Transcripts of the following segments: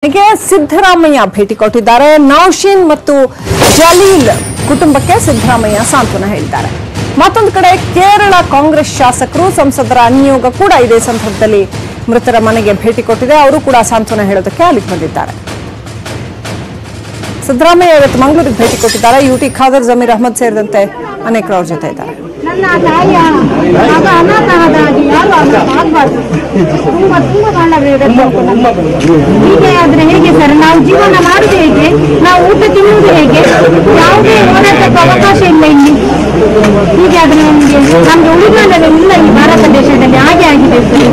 ಸಿದ್ದರಾಮಯ್ಯ ಭೇಟಿ ಕೊಟ್ಟಿದ್ದಾರೆ. ನೌಶೀನ್ ಮತ್ತು ಜಲೀಲ್ ಕುಟುಂಬಕ್ಕೆ ಸಿದ್ದರಾಮಯ್ಯ ಸಾಂತ್ವನ ಹೇಳಿದ್ದಾರೆ. ಮತ್ತೊಂದು ಕಡೆ ಕೇರಳ ಕಾಂಗ್ರೆಸ್ ಶಾಸಕರು ಸಂಸದರ ನಿಯೋಗ ಕೂಡ ಇದೇ ಸಂದರ್ಭದಲ್ಲಿ ಮೃತರ ಮನೆಗೆ ಭೇಟಿ ಕೊಟ್ಟಿದೆ. ಅವರು ಕೂಡ ಸಾಂತ್ವನ ಹೇಳೋದಕ್ಕೆ ಅಲ್ಲಿಗೆ ಬಂದಿದ್ದಾರೆ. ಸಿದ್ದರಾಮಯ್ಯ ಇವತ್ತು ಮಂಗಳೂರಿಗೆ ಭೇಟಿ ಕೊಟ್ಟಿದ್ದಾರೆ. ಯುಟಿ ಖಾದರ್, ಜಮೀರ್ ಅಹಮದ್ ಸೇರಿದಂತೆ ಅನೇಕರು ಅವ್ರ ಜೊತೆ ಇದ್ದಾರೆ. ನನ್ನ ತಾಯಿಯ ಮಗ ಅನಾಥರಾಗಿ ಯಾರು ಆಗಬಾರ್ದು. ತುಂಬಾ ಹೀಗೆ ಆದ್ರೆ ಹೇಗೆ ಸರ್? ನಾವು ಜೀವನ ಮಾಡುದು ಹೇಗೆ? ನಾವು ಊಟ ತಿನ್ನುವುದು ಹೇಗೆ? ಯಾವುದೇ ಹೋರಾಟಕ್ಕೆ ಅವಕಾಶ ಇಲ್ಲ ಇಲ್ಲಿ. ಹೀಗೆ ಆದ್ರೆ ನಮ್ಗೆ ಉಳಿಗಾಲವೇ ಇಲ್ಲ ಈ ಭಾರತ ದೇಶದಲ್ಲಿ. ಹಾಗೆ ಆಗಿದೆ ಸರ್.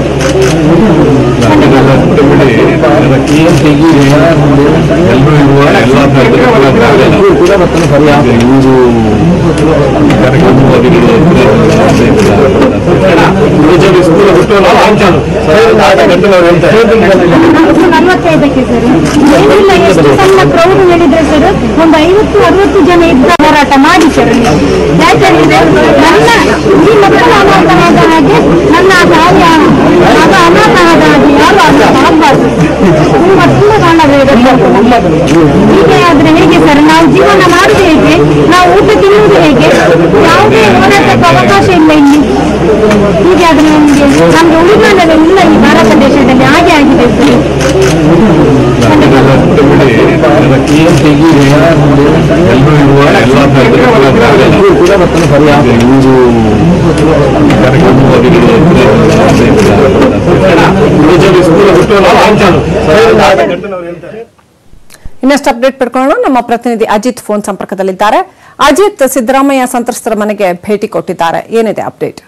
ನಲವತ್ತೈದಕ್ಕೆ ಸರ್ ಏನಿಲ್ಲ, ಎಷ್ಟು ಸಣ್ಣ ಕ್ರೌಡ್ ಹೇಳಿದ್ರೆ ಸರ್ ಒಂದು 50-60 ಜನ ಇದ್ದ ಹೋರಾಟ ಮಾಡಿ ಸರ್. ಯಾಕಂದ್ರೆ ನನ್ನ ಈ ಮಕ್ಕಳು ಅನಾಥರಾದ ಹಾಗೆ, ನನ್ನ ತಾಯಿಯ ಮಗ ಅನಾಥರಾದ ಹಾಗೆ ಯಾರು ಆಗಬಾರ್ದು. ತುಂಬಾ ಹೀಗೆ ಆದ್ರೆ ಹೇಗೆ ಸರ್? ನಾವು ಜೀವನ ಮಾಡುದು ಹೇಗೆ? ನಾವು ಊಟ ತಿನ್ನುವುದು ಹೇಗೆ? ಯಾವುದೇ ಹೋರಾಟಕ್ಕೆ ಅವಕಾಶ ಇಲ್ಲ ಇಲ್ಲಿ. ಹೀಗೆ ಆದ್ರೆ ನಮ್ಗೆ ಉಳಿಗಾಲವೇ ಇಲ್ಲ ಈ ಭಾರತ ದೇಶದಲ್ಲಿ. ಹಾಗೆ ಆಗಿದೆ ಸರ್. ಇನ್ನಷ್ಟು ಅಪ್ಡೇಟ್ ಪಡ್ಕೊಳ್ಳೋಣ. ನಮ್ಮ ಪ್ರತಿನಿಧಿ ಅಜಿತ್ ಫೋನ್ ಸಂಪರ್ಕದಲ್ಲಿದ್ದಾರೆ. ಅಜಿತ್, ಸಿದ್ದರಾಮಯ್ಯ ಸಂತ್ರಸ್ತರ ಮನೆಗೆ ಭೇಟಿ ಕೊಟ್ಟಿದ್ದಾರೆ, ಏನಿದೆ ಅಪ್ಡೇಟ್?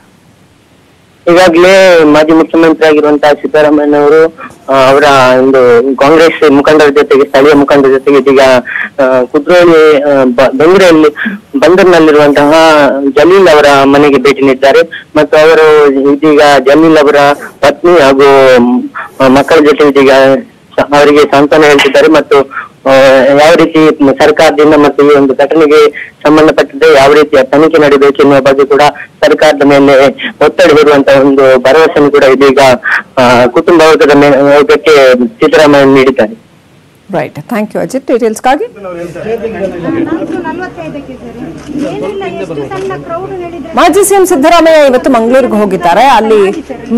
ಈಗಾಗಲೇ ಮಾಜಿ ಮುಖ್ಯಮಂತ್ರಿ ಆಗಿರುವಂತಹ ಸಿದ್ದರಾಮಯ್ಯನವರು ಅವರ ಒಂದು ಕಾಂಗ್ರೆಸ್ ಮುಖಂಡರ ಜೊತೆಗೆ, ಸ್ಥಳೀಯ ಮುಖಂಡರ ಜೊತೆಗೆ ಇದೀಗ ಕುದ್ರೋಳಿ ಬೆಂಗಳೂರಲ್ಲಿ ಬಂದರ್ನಲ್ಲಿರುವಂತಹ ಜಲೀಲ್ ಅವರ ಮನೆಗೆ ಭೇಟಿ ನೀಡಿದ್ದಾರೆ. ಮತ್ತು ಅವರು ಇದೀಗ ಜಲೀಲ್ ಅವರ ಪತ್ನಿ ಹಾಗೂ ಮಕ್ಕಳ ಜೊತೆ ಇದೀಗ ಅವರಿಗೆ ಸಾಂತ್ವನ ಹೇಳ್ತಿದ್ದಾರೆ. ಮತ್ತು ಯಾವ ರೀತಿ ಸರ್ಕಾರದಿಂದ ಮತ್ತು ಈ ಒಂದು ಘಟನೆಗೆ ಸಂಬಂಧಪಟ್ಟಂತೆ ಯಾವ ರೀತಿಯ ತನಿಖೆ ನಡೀಬೇಕು ಎನ್ನುವ ಬಗ್ಗೆ ಕೂಡ ಸರ್ಕಾರದ ಮೇಲೆ ಒತ್ತಡ ಹೇರುವಂತಹ ಒಂದು ಭರವಸೆಯನ್ನು ಕೂಡ ಇದೀಗ ಕುಟುಂಬ ವರ್ಗಕ್ಕೆ ಸಿದ್ದರಾಮಯ್ಯ ನೀಡಿದ್ದಾರೆ. Right, thank you Ajith. ಡೀಟೇಲ್ಸ್ಗಾಗಿ ಮಾಜಿ ಸಿಎಂ ಸಿದ್ದರಾಮಯ್ಯ ಇವತ್ತು ಮಂಗಳೂರಿಗೆ ಹೋಗಿದ್ದಾರೆ. ಅಲ್ಲಿ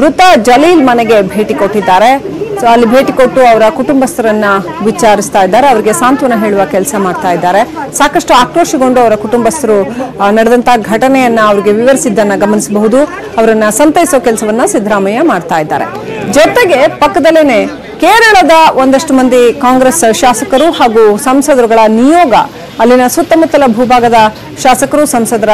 ಮೃತ ಜಲೀಲ್ ಮನೆಗೆ ಭೇಟಿ ಕೊಟ್ಟಿದ್ದಾರೆ. ಸೊ ಅಲ್ಲಿ ಭೇಟಿ ಕೊಟ್ಟು ಅವರ ಕುಟುಂಬಸ್ಥರನ್ನ ವಿಚಾರಿಸ್ತಾ ಇದ್ದಾರೆ, ಅವರಿಗೆ ಸಾಂತ್ವನ ಹೇಳುವ ಕೆಲಸ ಮಾಡ್ತಾ ಇದ್ದಾರೆ. ಸಾಕಷ್ಟು ಆಕ್ರೋಶಗೊಂಡು ಅವರ ಕುಟುಂಬಸ್ಥರು ನಡೆದಂತಹ ಘಟನೆಯನ್ನ ಅವರಿಗೆ ವಿವರಿಸಿದ್ದನ್ನ ಗಮನಿಸಬಹುದು. ಅವರನ್ನ ಸಂತೈಸೋ ಕೆಲಸವನ್ನ ಸಿದ್ದರಾಮಯ್ಯ ಮಾಡ್ತಾ ಇದ್ದಾರೆ. ಜೊತೆಗೆ ಪಕ್ಕದಲ್ಲೇನೆ ಕೇರಳದ ಒಂದಷ್ಟು ಮಂದಿ ಕಾಂಗ್ರೆಸ್ ಶಾಸಕರು ಹಾಗೂ ಸಂಸದರುಗಳ ನಿಯೋಗ, ಅಲ್ಲಿನ ಸುತ್ತಮುತ್ತಲ ಭೂಭಾಗದ ಶಾಸಕರು ಸಂಸದರ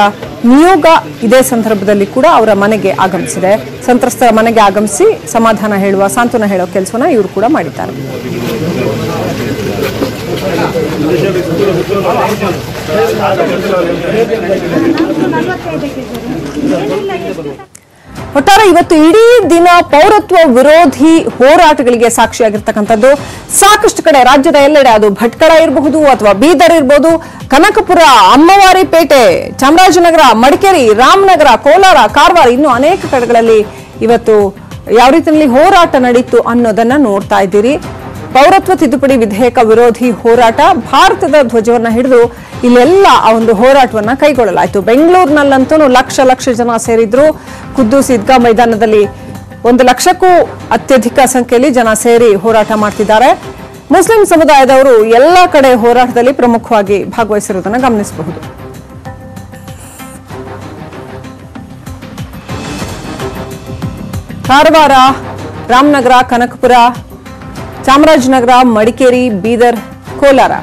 ನಿಯೋಗ ಇದೇ ಸಂದರ್ಭದಲ್ಲಿ ಕೂಡ ಅವರ ಮನೆಗೆ ಆಗಮಿಸಿದೆ. ಸಂತ್ರಸ್ತರ ಮನೆಗೆ ಆಗಮಿಸಿ ಸಮಾಧಾನ ಹೇಳುವ, ಸಾಂತ್ವನ ಹೇಳುವ ಕೆಲಸವನ್ನ ಇವರು ಕೂಡ ಮಾಡಿದ್ದಾರೆ. ಒಟ್ಟಾರೆ ಇವತ್ತು ಇಡೀ ದಿನ ಪೌರತ್ವ ವಿರೋಧಿ ಹೋರಾಟಗಳಿಗೆ ಸಾಕ್ಷಿಯಾಗಿರ್ತಕ್ಕಂಥದ್ದು. ಸಾಕಷ್ಟು ಕಡೆ ರಾಜ್ಯದ ಎಲ್ಲೆಡೆ, ಅದು ಭಟ್ಕಳ ಇರಬಹುದು ಅಥವಾ ಬೀದರ್ ಇರಬಹುದು, ಕನಕಪುರ, ಅಮ್ಮವಾರಿ ಪೇಟೆ, ಚಾಮರಾಜನಗರ, ಮಡಿಕೇರಿ, ರಾಮನಗರ, ಕೋಲಾರ, ಕಾರವಾರ, ಇನ್ನು ಅನೇಕ ಕಡೆಗಳಲ್ಲಿ ಇವತ್ತು ಯಾವ ರೀತಿಯಲ್ಲಿ ಹೋರಾಟ ನಡೀತು ಅನ್ನೋದನ್ನ ನೋಡ್ತಾ ಇದ್ದೀರಿ. ಪೌರತ್ವ ತಿದ್ದುಪಡಿ ವಿಧೇಯಕ ವಿರೋಧಿ ಹೋರಾಟ, ಭಾರತದ ಧ್ವಜವನ್ನ ಹಿಡಿದು ಇಲ್ಲೆಲ್ಲ ಆ ಒಂದು ಹೋರಾಟವನ್ನ ಕೈಗೊಳ್ಳಲಾಯಿತು. ಬೆಂಗಳೂರಿನಲ್ಲಂತೂ ಲಕ್ಷ ಜನ ಸೇರಿದ್ರು. ಖುದ್ದೂಸ್ ಈದ್ಗಾ ಮೈದಾನದಲ್ಲಿ 1 ಲಕ್ಷಕ್ಕೂ ಅತ್ಯಧಿಕ ಸಂಖ್ಯೆಯಲ್ಲಿ ಜನ ಸೇರಿ ಹೋರಾಟ ಮಾಡ್ತಿದ್ದಾರೆ. ಮುಸ್ಲಿಂ ಸಮುದಾಯದವರು ಎಲ್ಲ ಕಡೆ ಹೋರಾಟದಲ್ಲಿ ಪ್ರಮುಖವಾಗಿ ಭಾಗವಹಿಸಿರುವುದನ್ನು ಗಮನಿಸಬಹುದು. ಕಾರವಾರ, ರಾಮನಗರ, ಕನಕಪುರ, ಚಾಮರಾಜನಗರ, ಮಡಿಕೇರಿ, ಬೀದರ್, ಕೋಲಾರ,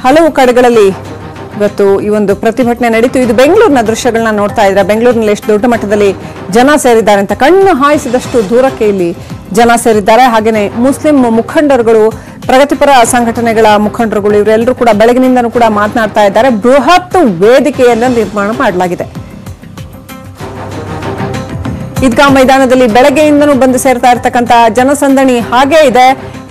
ಹಲವು ಕಡೆಗಳಲ್ಲಿ ಇವತ್ತು ಈ ಒಂದು ಪ್ರತಿಭಟನೆ ನಡೀತು. ಇದು ಬೆಂಗಳೂರಿನ ದೃಶ್ಯಗಳನ್ನ ನೋಡ್ತಾ ಇದ್ರೆ ಬೆಂಗಳೂರಿನಲ್ಲಿ ಎಷ್ಟು ದೊಡ್ಡ ಮಟ್ಟದಲ್ಲಿ ಜನ ಸೇರಿದ್ದಾರೆ ಅಂತ ಕಣ್ಣು ಹಾಯಿಸಿದಷ್ಟು ದೂರಕ್ಕೆ ಇಲ್ಲಿ ಜನ ಸೇರಿದ್ದಾರೆ. ಹಾಗೇನೆ ಮುಸ್ಲಿಂ ಮುಖಂಡರುಗಳು, ಪ್ರಗತಿಪರ ಸಂಘಟನೆಗಳ ಮುಖಂಡರುಗಳು, ಇವರೆಲ್ಲರೂ ಕೂಡ ಬೆಳಗಿನಿಂದನೂ ಕೂಡ ಮಾತನಾಡ್ತಾ ಇದ್ದಾರೆ. ಬೃಹತ್ ವೇದಿಕೆಯನ್ನು ನಿರ್ಮಾಣ ಮಾಡಲಾಗಿದೆ. ಈದ್ಗಾ ಮೈದಾನದಲ್ಲಿ ಬೆಳಗ್ಗೆಯಿಂದನೂ ಬಂದು ಸೇರ್ತಾ ಇರ್ತಕ್ಕಂಥ ಜನಸಂದಣಿ ಹಾಗೇ ಇದೆ,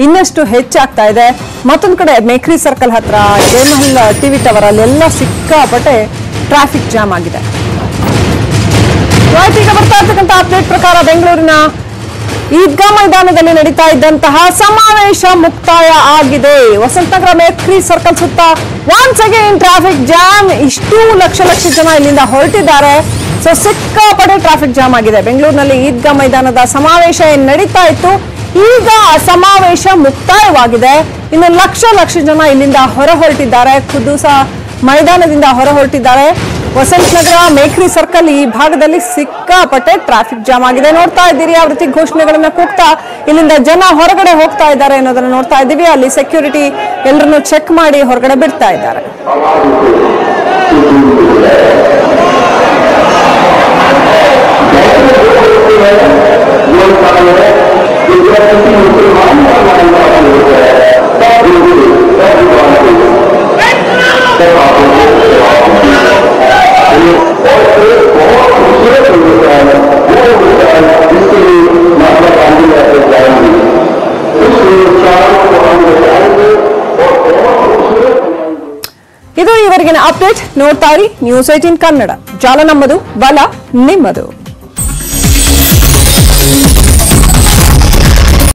ಇನ್ನಷ್ಟು ಹೆಚ್ಚಾಗ್ತಾ ಇದೆ. ಮತ್ತೊಂದು ಕಡೆ ಮೇಕ್ರಿ ಸರ್ಕಲ್ ಹತ್ರ, ಜಯಮಹಲ್ ಟಿವಿ ಟವರ್ ಅಲ್ಲೆಲ್ಲ ಸಿಕ್ಕಾಪಟ್ಟೆ ಟ್ರಾಫಿಕ್ ಜಾಮ್ ಆಗಿದೆ. ಈಗ ಬರ್ತಾ ಇರ್ತಕ್ಕಂಥ ಅಪ್ಡೇಟ್ ಪ್ರಕಾರ ಬೆಂಗಳೂರಿನ ಈದ್ಗಾ ಮೈದಾನದಲ್ಲಿ ನಡೀತಾ ಇದ್ದಂತಹ ಸಮಾವೇಶ ಮುಕ್ತಾಯ ಆಗಿದೆ. ವಸಂತನಗರ ಮೇಕ್ರಿ ಸರ್ಕಲ್ ಸುತ್ತ ಒನ್ಸ್ ಅಗೇನ್ ಟ್ರಾಫಿಕ್ ಜಾಮ್. ಇಷ್ಟು ಲಕ್ಷ ಜನ ಇಲ್ಲಿಂದ ಹೊರಟಿದ್ದಾರೆ. ಸೊ ಸಿಕ್ಕಾಪಟ್ಟೆ ಟ್ರಾಫಿಕ್ ಜಾಮ್ ಆಗಿದೆ. ಬೆಂಗಳೂರಿನಲ್ಲಿ ಈದ್ಗಾ ಮೈದಾನದ ಸಮಾವೇಶ ಏನ್ ನಡೀತಾ ಇತ್ತು, ಈಗ ಸಮಾವೇಶ ಮುಕ್ತಾಯವಾಗಿದೆ. ಇನ್ನು ಲಕ್ಷ ಜನ ಇಲ್ಲಿಂದ ಹೊರ ಹೊರಟಿದ್ದಾರೆ. ಖುದ್ದು ಸಹ ಮೈದಾನದಿಂದ ಹೊರ ಹೊರಟಿದ್ದಾರೆ. ವಸಂತನಗರ ಮೇಕ್ರಿ ಸರ್ಕಲ್ ಈ ಭಾಗದಲ್ಲಿ ಸಿಕ್ಕಾಪಟ್ಟೆ ಟ್ರಾಫಿಕ್ ಜಾಮ್ ಆಗಿದೆ. ನೋಡ್ತಾ ಇದ್ದೀರಿ, ಯಾವ ರೀತಿ ಘೋಷಣೆಗಳನ್ನ ಕೂಗ್ತಾ ಇಲ್ಲಿಂದ ಜನ ಹೊರಗಡೆ ಹೋಗ್ತಾ ಇದ್ದಾರೆ ಅನ್ನೋದನ್ನ ನೋಡ್ತಾ ಇದ್ದೀವಿ. ಅಲ್ಲಿ ಸೆಕ್ಯೂರಿಟಿ ಎಲ್ಲರನ್ನು ಚೆಕ್ ಮಾಡಿ ಹೊರಗಡೆ ಬಿಡ್ತಾ ಇದ್ದಾರೆ. ಇದು ಇವರೆಗಿನ ಅಪ್ಡೇಟ್. ನೋಡ್ತಾ ಇರಿ ನ್ಯೂಸ್ 18 ಕನ್ನಡ. ಜಾಲ ನಮ್ಮದು, ಬಲ ನಿಮ್ಮದು.